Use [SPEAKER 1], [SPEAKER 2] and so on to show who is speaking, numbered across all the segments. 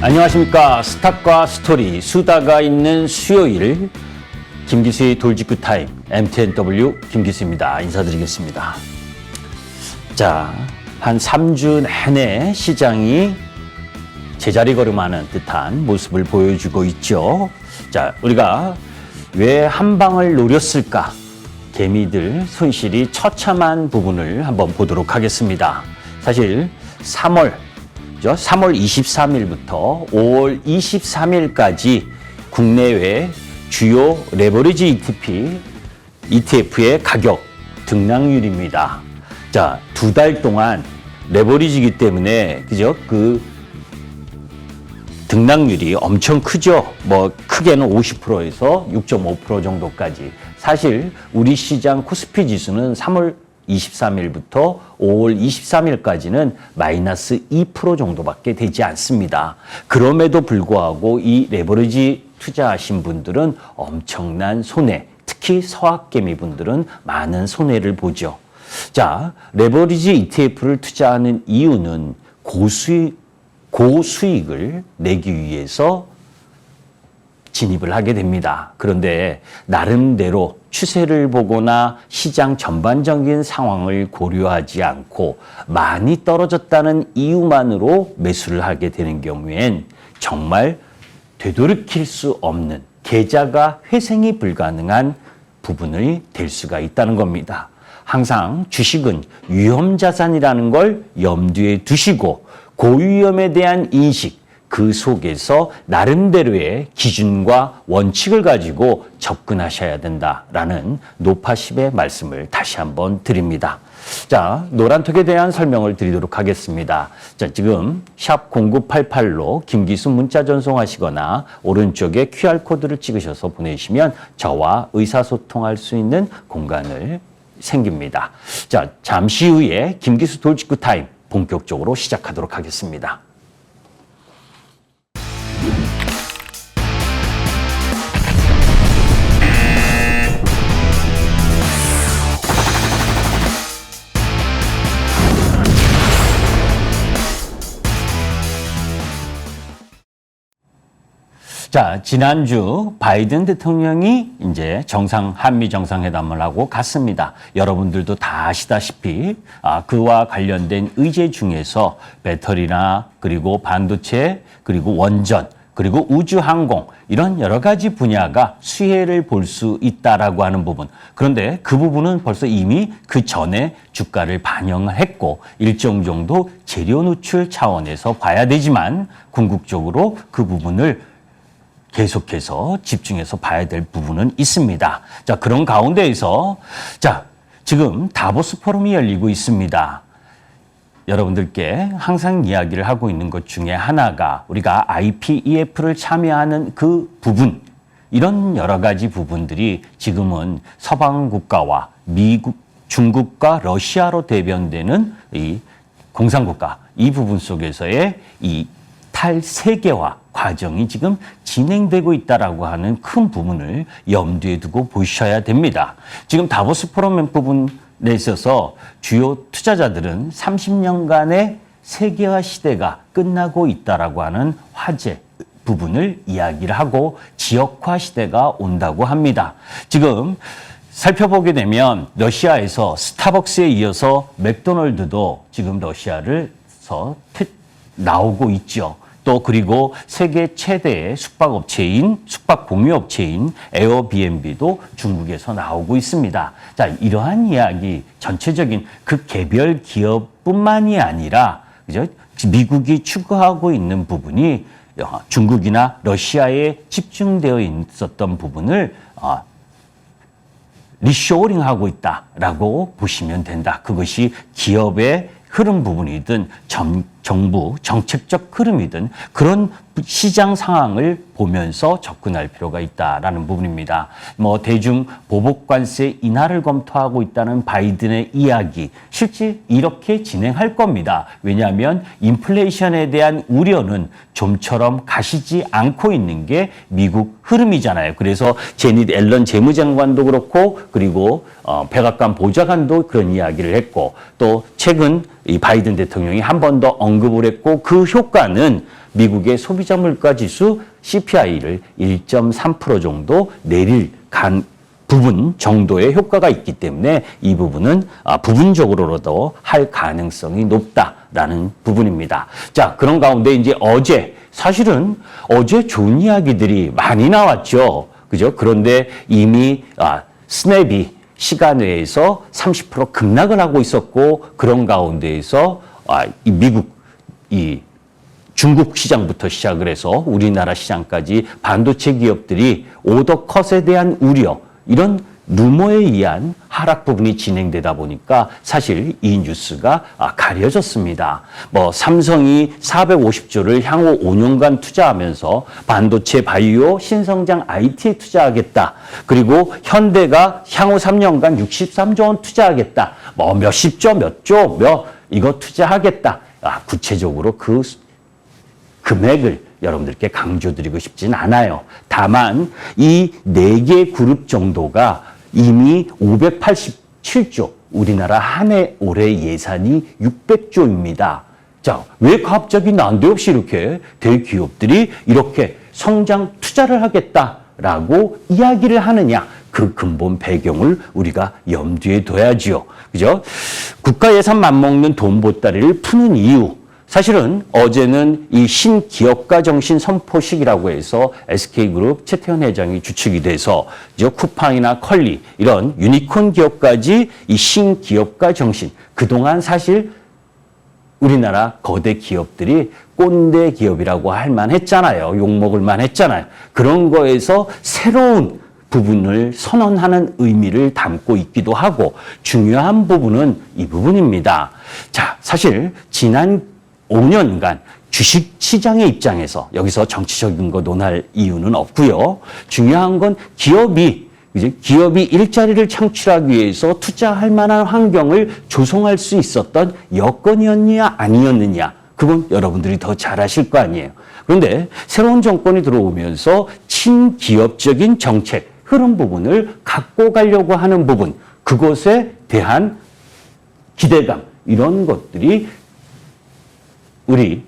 [SPEAKER 1] 안녕하십니까. 스탁과 스토리, 수다가 있는 수요일 김기수의 돌직구 타임, MTNW 김기수입니다. 인사드리겠습니다. 자, 한 3주 내내 시장이 제자리 걸음하는 듯한 모습을 보여주고 있죠. 자, 우리가 왜 한 방을 노렸을까? 개미들 손실이 처참한 부분을 한번 보도록 하겠습니다. 사실 3월 23일부터 5월 23일까지 국내외 주요 레버리지 ETF의 가격 등락률입니다. 자, 2달 동안 레버리지이기 때문에 그죠? 그 등락률이 엄청 크죠. 뭐 크게는 50%에서 6.5% 정도까지. 사실 우리 시장 코스피 지수는 3월 23일부터 5월 23일까지는 마이너스 2% 정도밖에 되지 않습니다. 그럼에도 불구하고 이 레버리지 투자하신 분들은 엄청난 손해, 특히 서학개미 분들은 많은 손해를 보죠. 자, 레버리지 ETF를 투자하는 이유는 고수익을 내기 위해서 진입을 하게 됩니다. 그런데 나름대로 추세를 보거나 시장 전반적인 상황을 고려하지 않고 많이 떨어졌다는 이유만으로 매수를 하게 되는 경우엔 정말 되돌이킬 수 없는 계좌가 회생이 불가능한 부분이 될 수가 있다는 겁니다. 항상 주식은 위험자산이라는 걸 염두에 두시고 고위험에 대한 인식, 그 속에서 나름대로의 기준과 원칙을 가지고 접근하셔야 된다라는 노파십의 말씀을 다시 한번 드립니다. 자, 노란톡에 대한 설명을 드리도록 하겠습니다. 자, 지금 샵 0988로 김기수 문자 전송하시거나 오른쪽에 QR코드를 찍으셔서 보내시면 저와 의사소통할 수 있는 공간을 생깁니다. 자, 잠시 후에 김기수 돌직구 타임 본격적으로 시작하도록 하겠습니다. 자, 지난주 바이든 대통령이 이제 한미 정상회담을 하고 갔습니다. 여러분들도 다 아시다시피 그와 관련된 의제 중에서 배터리나 그리고 반도체 그리고 원전 그리고 우주항공 이런 여러 가지 분야가 수혜를 볼 수 있다라고 하는 부분. 그런데 그 부분은 벌써 이미 그 전에 주가를 반영을 했고 일정 정도 재료 누출 차원에서 봐야 되지만 궁극적으로 그 부분을 계속해서 집중해서 봐야 될 부분은 있습니다. 자, 그런 가운데에서 지금 다보스 포럼이 열리고 있습니다. 여러분들께 항상 이야기를 하고 있는 것 중에 하나가 우리가 IPEF를 참여하는 그 부분, 이런 여러 가지 부분들이 지금은 서방 국가와 미국, 중국과 러시아로 대변되는 이 공산국가, 이 부분 속에서의 이 탈세계화 과정이 지금 진행되고 있다라고 하는 큰 부분을 염두에 두고 보셔야 됩니다. 지금 다보스 포럼 부분에 있어서 주요 투자자들은 30년간의 세계화 시대가 끝나고 있다라고 하는 화제 부분을 이야기를 하고 지역화 시대가 온다고 합니다. 지금 살펴보게 되면 러시아에서 스타벅스에 이어서 맥도널드도 지금 러시아에서 나오고 있죠. 또 그리고 세계 최대의 숙박 공유업체인 에어비앤비도 중국에서 나오고 있습니다. 자, 이러한 이야기 전체적인 그 개별 기업뿐만이 아니라 그죠? 미국이 추구하고 있는 부분이 중국이나 러시아에 집중되어 있었던 부분을 리쇼어링하고 있다라고 보시면 된다. 그것이 기업의 흐름 부분이든 정부 정책적 흐름이든 그런 시장 상황을 보면서 접근할 필요가 있다라는 부분입니다. 대중 보복 관세 인하를 검토하고 있다는 바이든의 이야기, 실제 이렇게 진행할 겁니다. 왜냐하면 인플레이션에 대한 우려는 좀처럼 가시지 않고 있는 게 미국 흐름이잖아요. 그래서 제닛 앨런 재무장관도 그렇고 그리고 백악관 보좌관도 그런 이야기를 했고 또 최근 이 바이든 대통령이 한 번 더 언급을 했고 그 효과는 미국의 소비자 물가 지수 CPI를 1.3% 정도 내릴 부분 정도의 효과가 있기 때문에 이 부분은 부분적으로라도 할 가능성이 높다라는 부분입니다. 자, 그런 가운데 이제 사실은 어제 좋은 이야기들이 많이 나왔죠. 그죠? 그런데 이미 스냅이 시간 외에서 30% 급락을 하고 있었고 그런 가운데에서 중국 시장부터 시작을 해서 우리나라 시장까지 반도체 기업들이 오더 컷에 대한 우려, 이런 루머에 의한 하락 부분이 진행되다 보니까 사실 이 뉴스가 가려졌습니다. 삼성이 450조를 향후 5년간 투자하면서 반도체 바이오 신성장 IT에 투자하겠다. 그리고 현대가 향후 3년간 63조 원 투자하겠다. 몇십 조, 이거 투자하겠다. 구체적으로 그 금액을 여러분들께 강조드리고 싶진 않아요. 다만 이 4개 그룹 정도가 이미 587조, 우리나라 한 해 올해 예산이 600조입니다. 자, 왜 갑자기 난데없이 이렇게 대기업들이 이렇게 성장 투자를 하겠다라고 이야기를 하느냐? 그 근본 배경을 우리가 염두에 둬야지요. 그죠? 국가 예산 맞먹는 돈 보따리를 푸는 이유. 사실은 어제는 이 신기업가 정신 선포식이라고 해서 SK그룹 최태원 회장이 주축이 돼서 쿠팡이나 컬리 이런 유니콘 기업까지 이 신기업가 정신, 그동안 사실 우리나라 거대 기업들이 꼰대 기업이라고 할 만했잖아요. 욕먹을 만했잖아요. 그런 거에서 새로운 부분을 선언하는 의미를 담고 있기도 하고 중요한 부분은 이 부분입니다. 자, 사실 지난 5년간 주식시장의 입장에서 여기서 정치적인 거 논할 이유는 없고요. 중요한 건 기업이 일자리를 창출하기 위해서 투자할 만한 환경을 조성할 수 있었던 여건이었느냐 아니었느냐, 그건 여러분들이 더 잘 아실 거 아니에요. 그런데 새로운 정권이 들어오면서 친기업적인 정책, 흐름 부분을 갖고 가려고 하는 부분, 그것에 대한 기대감, 이런 것들이 우리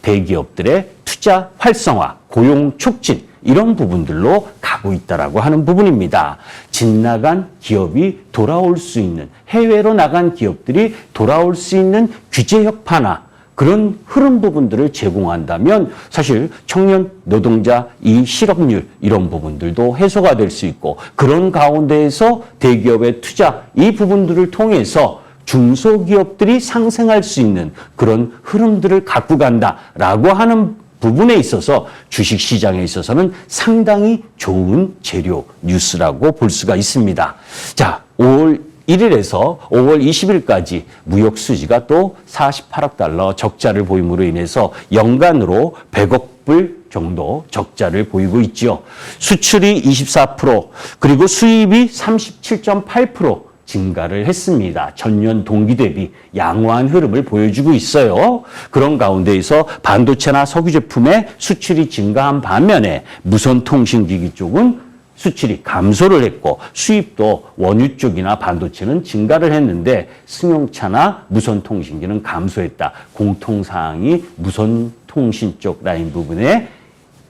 [SPEAKER 1] 대기업들의 투자 활성화, 고용 촉진, 이런 부분들로 가고 있다라고 하는 부분입니다. 집 나간 기업이 돌아올 수 있는, 해외로 나간 기업들이 돌아올 수 있는 규제 혁파나 그런 흐름 부분들을 제공한다면 사실 청년 노동자 이 실업률 이런 부분들도 해소가 될 수 있고, 그런 가운데에서 대기업의 투자 이 부분들을 통해서 중소기업들이 상생할 수 있는 그런 흐름들을 갖고 간다라고 하는 부분에 있어서 주식시장에 있어서는 상당히 좋은 재료 뉴스라고 볼 수가 있습니다. 자, 5월 1일에서 5월 20일까지 무역 수지가 또 48억 달러 적자를 보임으로 인해서 연간으로 100억 불 정도 적자를 보이고 있죠. 수출이 24%, 그리고 수입이 37.8% 증가를 했습니다. 전년 동기 대비 양호한 흐름을 보여주고 있어요. 그런 가운데에서 반도체나 석유 제품의 수출이 증가한 반면에 무선통신기기 쪽은 수출이 감소를 했고, 수입도 원유 쪽이나 반도체는 증가를 했는데 승용차나 무선통신기는 감소했다. 공통사항이 무선통신 쪽 라인 부분의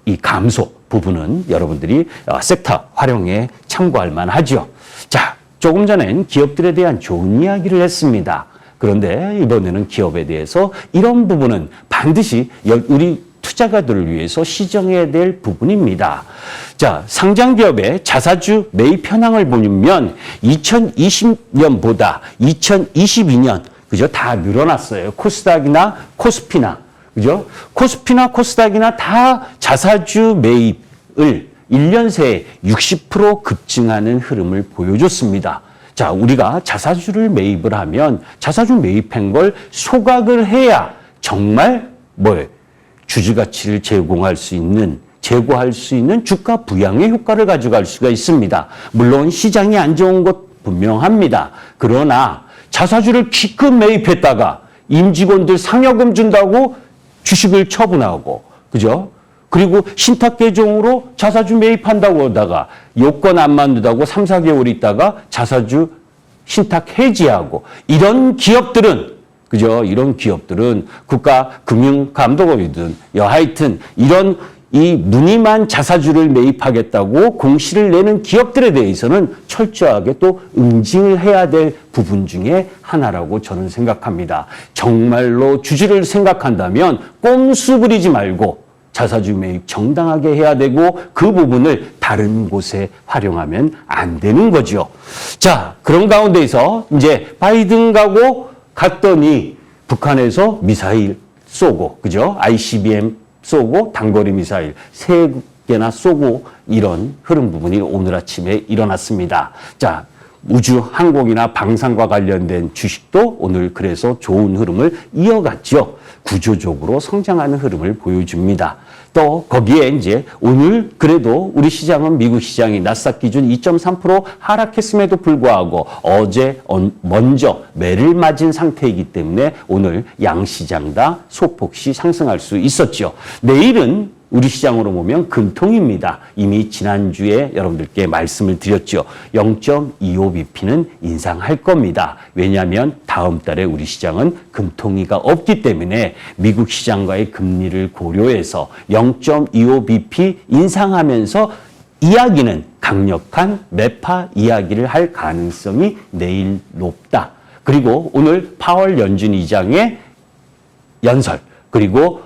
[SPEAKER 1] 이 감소 부분은 여러분들이 섹터 활용에 참고할 만하죠. 자, 조금 전엔 기업들에 대한 좋은 이야기를 했습니다. 그런데 이번에는 기업에 대해서 이런 부분은 반드시 우리 투자가들을 위해서 시정해야 될 부분입니다. 자, 상장 기업의 자사주 매입 현황을 보면 2020년보다 2022년 그죠? 다 늘어났어요. 코스닥이나 코스피나 그죠? 코스피나 코스닥이나 다 자사주 매입을 1년 새에 60% 급증하는 흐름을 보여줬습니다. 자, 우리가 자사주를 매입을 하면 자사주 매입한 걸 소각을 해야 정말 주주 가치를 제고할 수 있는 주가 부양의 효과를 가져갈 수가 있습니다. 물론 시장이 안 좋은 것 분명합니다. 그러나 자사주를 기껏 매입했다가 임직원들 상여금 준다고 주식을 처분하고, 그죠? 그리고 신탁 계정으로 자사주 매입한다고 하다가 요건 안 맞는다고 3, 4개월 있다가 자사주 신탁 해지하고, 이런 기업들은 그죠? 이런 기업들은 국가금융감독원이든 여하튼 이런 이 무늬만 자사주를 매입하겠다고 공시를 내는 기업들에 대해서는 철저하게 또 응징을 해야 될 부분 중에 하나라고 저는 생각합니다. 정말로 주주를 생각한다면 꼼수 부리지 말고 자사주 매입 정당하게 해야 되고 그 부분을 다른 곳에 활용하면 안 되는 거죠. 자, 그런 가운데에서 이제 바이든 가고 갔더니 북한에서 미사일 쏘고, 그죠? ICBM 쏘고 단거리 미사일 3개나 쏘고 이런 흐름 부분이 오늘 아침에 일어났습니다. 자, 우주 항공이나 방산과 관련된 주식도 오늘 그래서 좋은 흐름을 이어갔죠. 구조적으로 성장하는 흐름을 보여줍니다. 또 거기에 이제 오늘 그래도 우리 시장은 미국 시장이 나스닥 기준 2.3% 하락했음에도 불구하고 어제 먼저 매를 맞은 상태이기 때문에 오늘 양시장 다 소폭시 상승할 수 있었죠. 내일은 우리 시장으로 보면 금통입니다. 이미 지난주에 여러분들께 말씀을 드렸죠. 0.25bp는 인상할 겁니다. 왜냐하면 다음 달에 우리 시장은 금통위가 없기 때문에 미국 시장과의 금리를 고려해서 0.25bp 인상하면서 이야기는 강력한 매파 이야기를 할 가능성이 내일 높다. 그리고 오늘 파월 연준 의장의 연설 그리고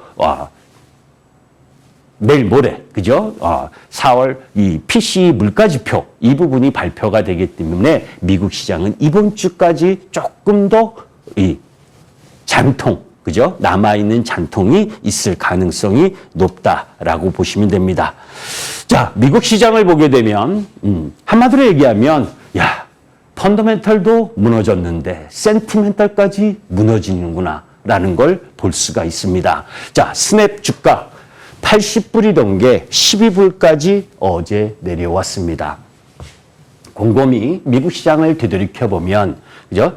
[SPEAKER 1] 내일 모레, 그죠? 4월 이 PCE 물가지표 이 부분이 발표가 되기 때문에 미국 시장은 이번 주까지 조금 더 이 잔통, 그죠? 남아있는 잔통이 있을 가능성이 높다라고 보시면 됩니다. 자, 미국 시장을 보게 되면, 한마디로 얘기하면, 야, 펀더멘털도 무너졌는데, 센티멘털까지 무너지는구나, 라는 걸 볼 수가 있습니다. 자, 스냅 주가 80불이던 게 12불까지 어제 내려왔습니다. 곰곰이 미국 시장을 되돌이켜보면, 그죠?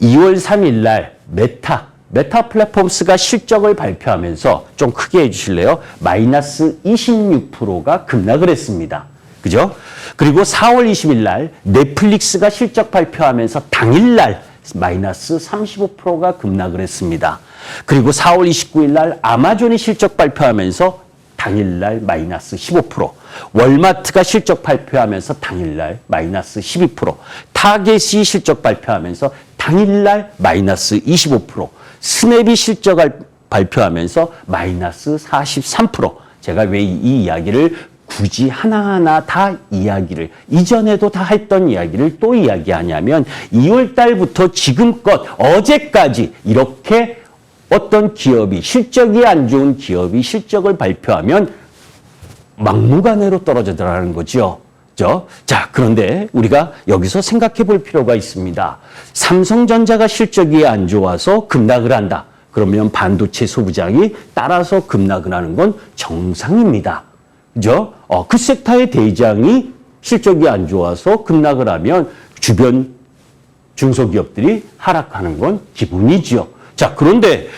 [SPEAKER 1] 2월 3일 날 메타 플랫폼스가 실적을 발표하면서 좀 크게 해주실래요? 마이너스 26%가 급락을 했습니다. 그죠? 그리고 4월 20일 날 넷플릭스가 실적 발표하면서 당일날 마이너스 35%가 급락을 했습니다. 그리고 4월 29일 날 아마존이 실적 발표하면서 당일날 마이너스 15%, 월마트가 실적 발표하면서 당일날 마이너스 12%, 타겟이 실적 발표하면서 당일날 마이너스 25%, 스냅이 실적을 발표하면서 마이너스 43%. 제가 왜 이 이야기를 굳이 하나하나 다 이야기를 이전에도 다 했던 이야기를 또 이야기하냐면 2월 달부터 지금껏 어제까지 이렇게 어떤 기업이 실적이 안 좋은 기업이 실적을 발표하면 막무가내로 떨어지더라는 거죠. 자, 그런데 우리가 여기서 생각해 볼 필요가 있습니다. 삼성전자가 실적이 안 좋아서 급락을 한다. 그러면 반도체 소부장이 따라서 급락을 하는 건 정상입니다. 그죠? 그 섹터의 대장이 실적이 안 좋아서 급락을 하면 주변 중소기업들이 하락하는 건 기본이죠. 자, 그런데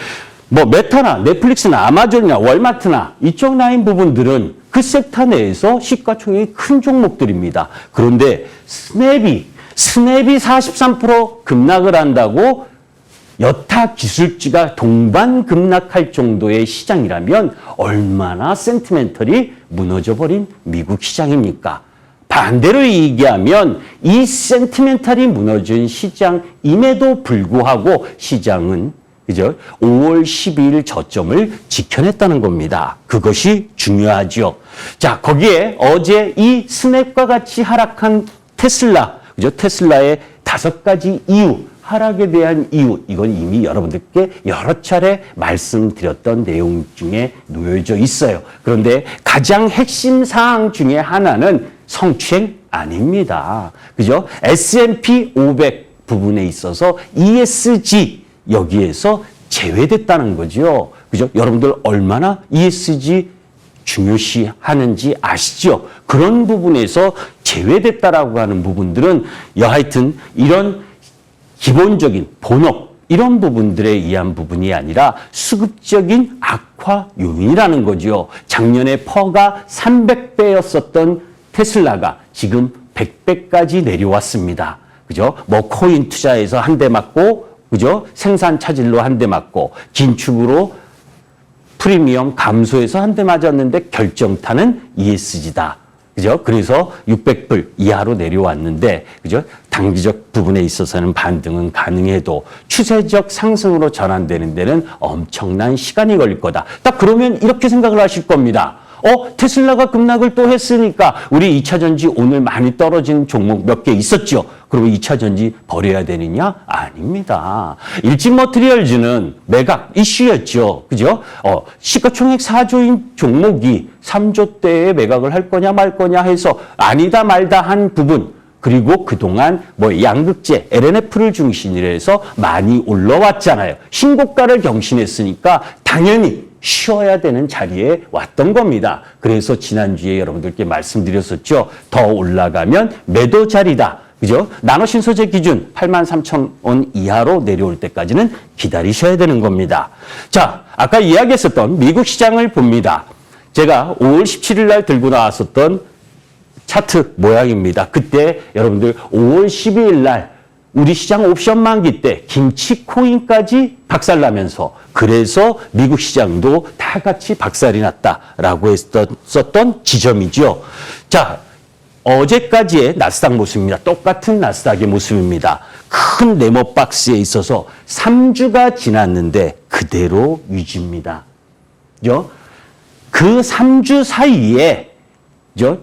[SPEAKER 1] 뭐 메타나 넷플릭스나 아마존이나 월마트나 이쪽 라인 부분들은 그 섹터 내에서 시가총액이 큰 종목들입니다. 그런데 스냅이 43% 급락을 한다고 여타 기술주가 동반 급락할 정도의 시장이라면 얼마나 센티멘털이 무너져버린 미국 시장입니까? 반대로 얘기하면 이 센티멘털이 무너진 시장임에도 불구하고 시장은 그죠? 5월 12일 저점을 지켜냈다는 겁니다. 그것이 중요하죠. 자, 거기에 어제 이 스냅과 같이 하락한 테슬라, 그죠? 테슬라의 5가지 이유, 하락에 대한 이유, 이건 이미 여러분들께 여러 차례 말씀드렸던 내용 중에 놓여져 있어요. 그런데 가장 핵심 사항 중에 하나는 성추행 아닙니다. 그죠? S&P 500 부분에 있어서 ESG 여기에서 제외됐다는 거죠. 그죠? 여러분들 얼마나 ESG 중요시 하는지 아시죠? 그런 부분에서 제외됐다라고 하는 부분들은 여하튼 이런 기본적인 본업 이런 부분들에 의한 부분이 아니라 수급적인 악화 요인이라는 거죠. 작년에 퍼가 300배였었던 테슬라가 지금 100배까지 내려왔습니다. 그죠? 뭐 코인 투자에서 한 대 맞고 그죠? 생산 차질로 한 대 맞고 긴축으로 프리미엄 감소해서 한 대 맞았는데 결정타는 ESG다. 그죠? 그래서 600불 이하로 내려왔는데, 그죠? 단기적 부분에 있어서는 반등은 가능해도 추세적 상승으로 전환되는 데는 엄청난 시간이 걸릴 거다. 딱 그러면 이렇게 생각을 하실 겁니다. 테슬라가 급락을 또 했으니까 우리 2차 전지 오늘 많이 떨어진 종목 몇 개 있었죠. 그러면 2차 전지 버려야 되느냐? 아닙니다. 일진 머티리얼즈는 매각 이슈였죠. 그죠? 시가총액 4조인 종목이 3조대에 매각을 할 거냐 말 거냐 해서 아니다 말다 한 부분, 그리고 그동안 양극재, LNF를 중심으로 해서 많이 올라왔잖아요. 신고가를 경신했으니까 당연히 쉬어야 되는 자리에 왔던 겁니다. 그래서 지난주에 여러분들께 말씀드렸었죠. 더 올라가면 매도 자리다. 그죠? 나노신소재 기준 83,000원 이하로 내려올 때까지는 기다리셔야 되는 겁니다. 자, 아까 이야기했었던 미국 시장을 봅니다. 제가 5월 17일 날 들고 나왔었던 차트 모양입니다. 그때 여러분들 5월 12일 날 우리 시장 옵션 만기 때 김치 코인까지 박살나면서 그래서 미국 시장도 다 같이 박살이 났다라고 했었던 지점이죠. 자, 어제까지의 나스닥 모습입니다. 똑같은 나스닥의 모습입니다. 큰 네모 박스에 있어서 3주가 지났는데 그대로 유지입니다. 그 3주 사이에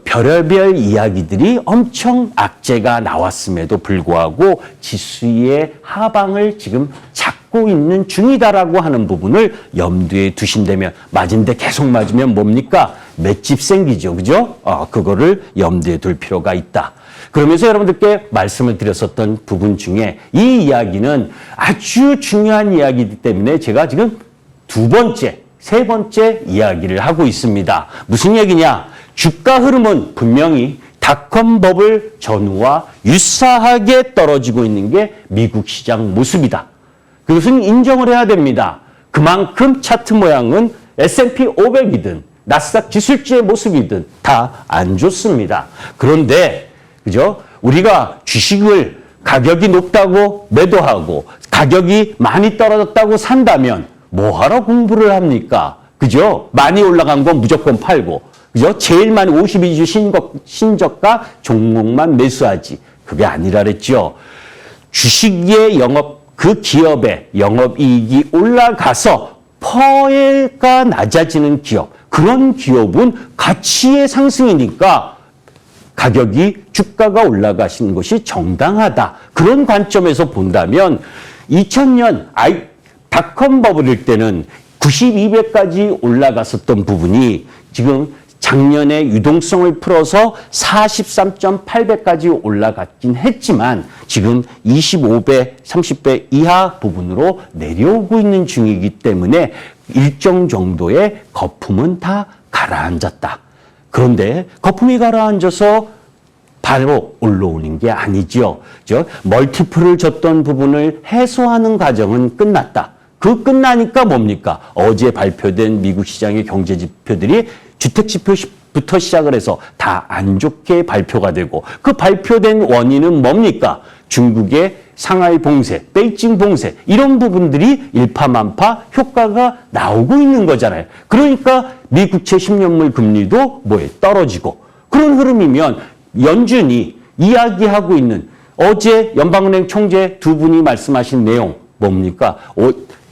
[SPEAKER 1] 별의별 이야기들이 엄청 악재가 나왔음에도 불구하고 지수의 하방을 지금 잡고 있는 중이다라고 하는 부분을 염두에 두신다면, 맞은데 계속 맞으면 뭡니까? 맷집 생기죠. 그죠? 그거를 염두에 둘 필요가 있다. 그러면서 여러분들께 말씀을 드렸었던 부분 중에 이 이야기는 아주 중요한 이야기이기 때문에 제가 지금 세 번째 이야기를 하고 있습니다. 무슨 얘기냐? 주가 흐름은 분명히 닷컴 버블 전후와 유사하게 떨어지고 있는 게 미국 시장 모습이다. 그것은 인정을 해야 됩니다. 그만큼 차트 모양은 S&P 500이든 나스닥 지수지의 모습이든 다 안 좋습니다. 그런데 그죠? 우리가 주식을 가격이 높다고 매도하고 가격이 많이 떨어졌다고 산다면 뭐하러 공부를 합니까? 그죠? 많이 올라간 건 무조건 팔고, 그죠? 제일 많이 52주 신저가 종목만 매수하지. 그게 아니라 그랬죠. 주식의 그 기업의 영업이익이 올라가서 퍼가 낮아지는 기업, 그런 기업은 가치의 상승이니까 주가가 올라가시는 것이 정당하다. 그런 관점에서 본다면 2000년 닷컴 버블일 때는 92배까지 올라갔었던 부분이 지금 작년에 유동성을 풀어서 43.8배까지 올라갔긴 했지만 지금 25배, 30배 이하 부분으로 내려오고 있는 중이기 때문에 일정 정도의 거품은 다 가라앉았다. 그런데 거품이 가라앉아서 바로 올라오는 게 아니죠. 멀티플을 줬던 부분을 해소하는 과정은 끝났다. 끝나니까 뭡니까? 어제 발표된 미국 시장의 경제 지표들이 주택 지표부터 시작을 해서 다 안 좋게 발표가 되고, 그 발표된 원인은 뭡니까? 중국의 상하이 봉쇄, 베이징 봉쇄, 이런 부분들이 일파만파 효과가 나오고 있는 거잖아요. 그러니까 미국채 10년물 금리도 떨어지고, 그런 흐름이면 연준이 이야기하고 있는 어제 연방은행 총재 두 분이 말씀하신 내용 뭡니까?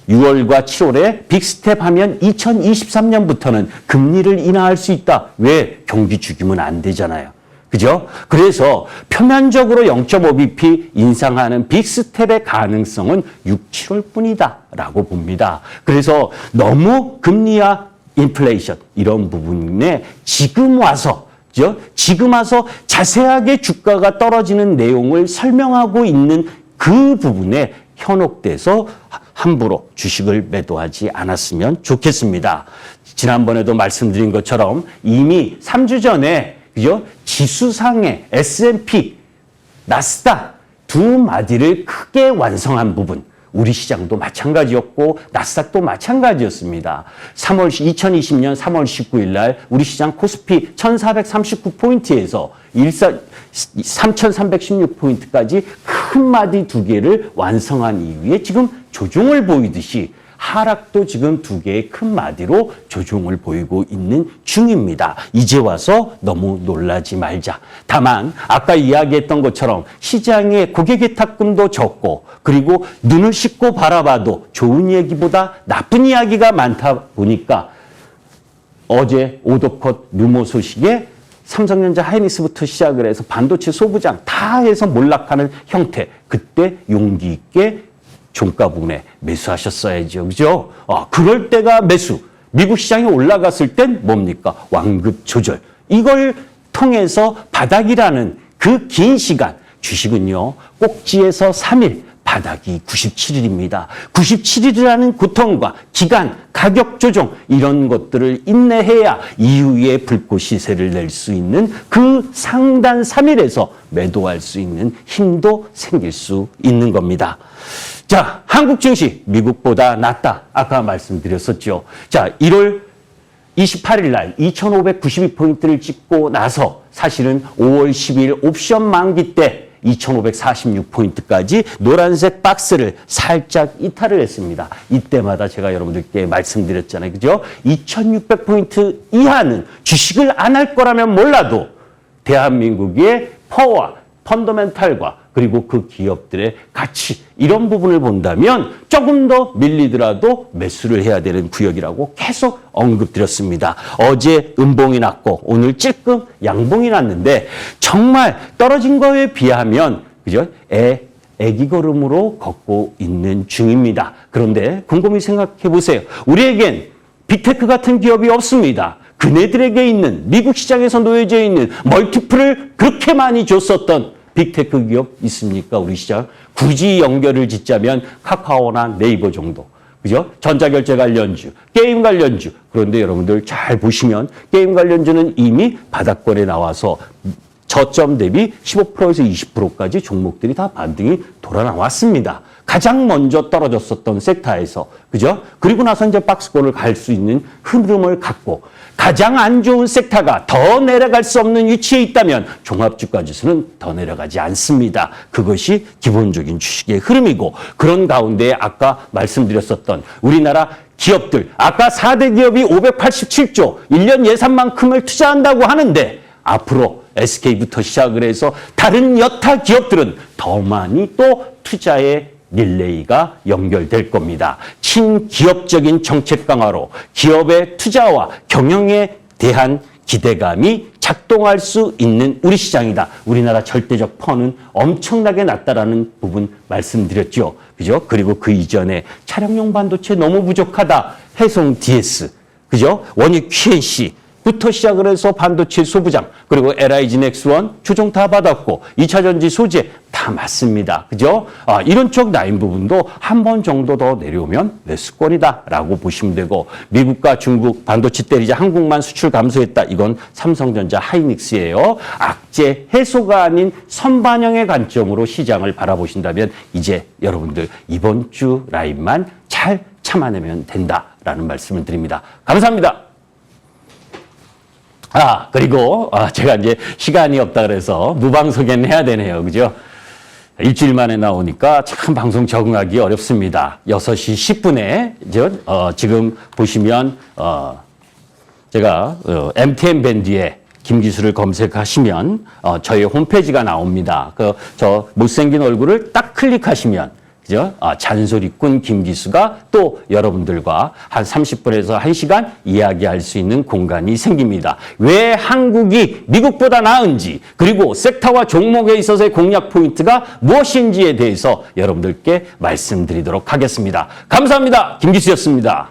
[SPEAKER 1] 6월과 7월에 빅스텝 하면 2023년부터는 금리를 인하할 수 있다. 왜? 경기 죽이면 안 되잖아요. 그죠? 그래서 표면적으로 0.5bp 인상하는 빅스텝의 가능성은 6, 7월 뿐이다 라고 봅니다. 그래서 너무 금리와 인플레이션 이런 부분에 지금 와서 자세하게 주가가 떨어지는 내용을 설명하고 있는 그 부분에 현혹돼서 함부로 주식을 매도하지 않았으면 좋겠습니다. 지난번에도 말씀드린 것처럼 이미 3주 전에 지수상의 S&P, 나스닥 두 마디를 크게 완성한 부분, 우리 시장도 마찬가지였고 나스닥도 마찬가지였습니다. 2020년 3월 19일 날 우리 시장 코스피 1439포인트에서 3316포인트까지 큰 마디 두 개를 완성한 이후에 지금 조정을 보이듯이 하락도 지금 두 개의 큰 마디로 조정을 보이고 있는 중입니다. 이제 와서 너무 놀라지 말자. 다만 아까 이야기했던 것처럼 시장에 고객예탁금도 적고 그리고 눈을 씻고 바라봐도 좋은 얘기보다 나쁜 이야기가 많다 보니까 어제 오더컷 루머 소식에 삼성전자 하이닉스부터 시작을 해서 반도체 소부장 다 해서 몰락하는 형태. 그때 용기 있게 종가 부분에 매수하셨어야죠. 그죠? 그럴 때가 매수. 미국 시장이 올라갔을 땐 뭡니까? 완급 조절. 이걸 통해서 바닥이라는 그 긴 시간, 주식은요, 꼭지에서 3일, 바닥이 97일입니다. 97일이라는 고통과 기간, 가격 조정 이런 것들을 인내해야 이후에 불꽃 시세를 낼 수 있는 그 상단 3일에서 매도할 수 있는 힘도 생길 수 있는 겁니다. 자, 한국 증시 미국보다 낫다. 아까 말씀드렸었죠. 자, 1월 28일 날 2592포인트를 찍고 나서 사실은 5월 10일 옵션 만기 때 2546포인트까지 노란색 박스를 살짝 이탈을 했습니다. 이때마다 제가 여러분들께 말씀드렸잖아요. 그죠? 2600포인트 이하는 주식을 안 할 거라면 몰라도 대한민국의 퍼와 펀더멘탈과 그리고 그 기업들의 가치 이런 부분을 본다면 조금 더 밀리더라도 매수를 해야 되는 구역이라고 계속 언급드렸습니다. 어제 음봉이 났고 오늘 찔끔 양봉이 났는데 정말 떨어진 거에 비하면 그죠? 애기 걸음으로 걷고 있는 중입니다. 그런데 곰곰이 생각해 보세요. 우리에겐 빅테크 같은 기업이 없습니다. 그네들에게 있는 미국 시장에서 놓여져 있는 멀티플을 그렇게 많이 줬었던 빅테크 기업 있습니까? 우리 시장. 굳이 연결을 짓자면 카카오나 네이버 정도. 그죠? 전자결제 관련주, 게임 관련주. 그런데 여러분들 잘 보시면 게임 관련주는 이미 바닥권에 나와서 저점 대비 15%에서 20%까지 종목들이 다 반등이 돌아 나왔습니다. 가장 먼저 떨어졌었던 섹터에서. 그죠? 그리고 나서 이제 박스권을 갈 수 있는 흐름을 갖고 가장 안 좋은 섹터가 더 내려갈 수 없는 위치에 있다면 종합주가지수는 더 내려가지 않습니다. 그것이 기본적인 주식의 흐름이고 그런 가운데 아까 말씀드렸었던 우리나라 기업들 아까 4대 기업이 587조 1년 예산만큼을 투자한다고 하는데 앞으로 SK부터 시작을 해서 다른 여타 기업들은 더 많이 또 투자에 릴레이가 연결될 겁니다. 친기업적인 정책 강화로 기업의 투자와 경영에 대한 기대감이 작동할 수 있는 우리 시장이다. 우리나라 절대적 펀은 엄청나게 낮다라는 부분 말씀드렸죠. 그죠? 그리고 그 이전에 차량용 반도체 너무 부족하다. 해송 DS, 그죠? 원익 QNC, 부터 시작을 해서 반도체 소부장 그리고 LIG 넥스원 조정 다 받았고 2차전지 소재 다 맞습니다. 그죠? 이런 쪽 라인 부분도 한 번 정도 더 내려오면 매수권이다라고 보시면 되고 미국과 중국 반도체 때리자 한국만 수출 감소했다. 이건 삼성전자 하이닉스예요. 악재 해소가 아닌 선반영의 관점으로 시장을 바라보신다면 이제 여러분들 이번 주 라인만 잘 참아내면 된다라는 말씀을 드립니다. 감사합니다. 그리고 제가 이제 시간이 없다 그래서 무방소개는 해야 되네요. 그죠? 일주일 만에 나오니까 참 방송 적응하기 어렵습니다. 6시 10분에 지금 보시면 제가 MTN 밴드에 김기수를 검색하시면 저희 홈페이지가 나옵니다. 저 못생긴 얼굴을 딱 클릭하시면 그죠? 잔소리꾼 김기수가 또 여러분들과 한 30분에서 1시간 이야기할 수 있는 공간이 생깁니다. 왜 한국이 미국보다 나은지 그리고 섹터와 종목에 있어서의 공략 포인트가 무엇인지에 대해서 여러분들께 말씀드리도록 하겠습니다. 감사합니다. 김기수였습니다.